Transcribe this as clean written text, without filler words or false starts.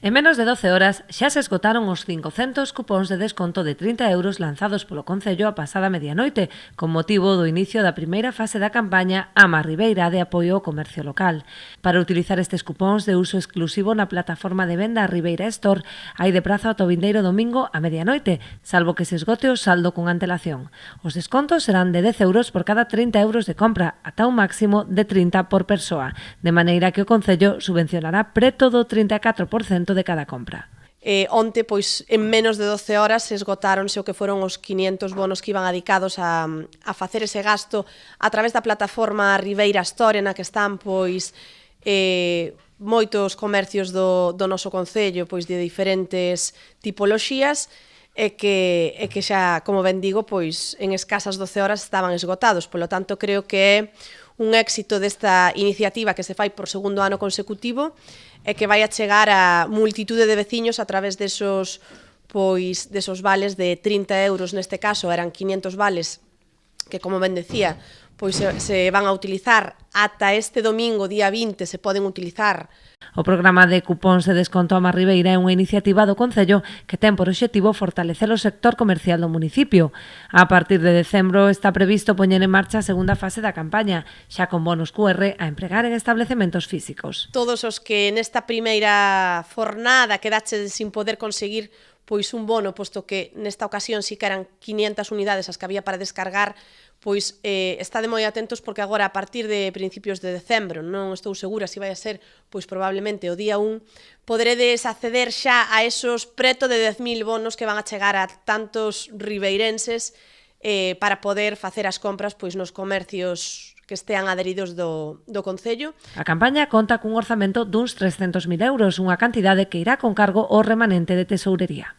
En menos de 12 horas xa se esgotaron os 500 cupóns de desconto de 30 euros lanzados polo Concello a pasada medianoite, con motivo do inicio da primeira fase da campaña Ama Ribeira de apoio ao comercio local. Para utilizar estes cupóns de uso exclusivo na plataforma de venda Ribeira Store, hai de prazo ata o vindeiro domingo a medianoite, salvo que se esgote o saldo con antelación. Os descontos serán de 10 euros por cada 30 euros de compra, ata un máximo de 30 por persoa, de maneira que o Concello subvencionará preto do 34% de cada compra. Onte, pois, en menos de 12 horas esgotáronse o que foron os 500 bonos que iban dedicados a facer ese gasto a través da plataforma Ribeira Store, na que están, pois, moitos comercios do noso concello, pois, de diferentes tipoloxías, e que xa, como ben digo, pois, en escasas 12 horas estaban esgotados. Polo tanto, creo que é un éxito desta iniciativa que se fai por segundo ano consecutivo e que vai a chegar a multitude de veciños a través desos vales de 30 euros, neste caso eran 500 vales que, como ben decía, pois se van a utilizar ata este domingo, día 20, se poden utilizar. O programa de cupóns de desconto Ama Ribeira é unha iniciativa do Concello que ten por obxectivo fortalecer o sector comercial do municipio. A partir de decembro está previsto poñer en marcha a segunda fase da campaña, xa con bonos QR a empregar en establecementos físicos. Todos os que nesta primeira fornada quedaches sin poder conseguir pois un bono, posto que nesta ocasión sí que eran 500 unidades as que había para descargar, pois estade moi atentos porque agora a partir de principios de decembro, non estou segura se vai a ser, pois probablemente o día 1, poderedes acceder xa a esos preto de 10.000 bonos que van a chegar a tantos ribeirenses para poder facer as compras pois nos comercios que estean adheridos do Concello. A campaña conta cun orzamento duns 300.000 euros, unha cantidade que irá con cargo ao remanente de tesourería.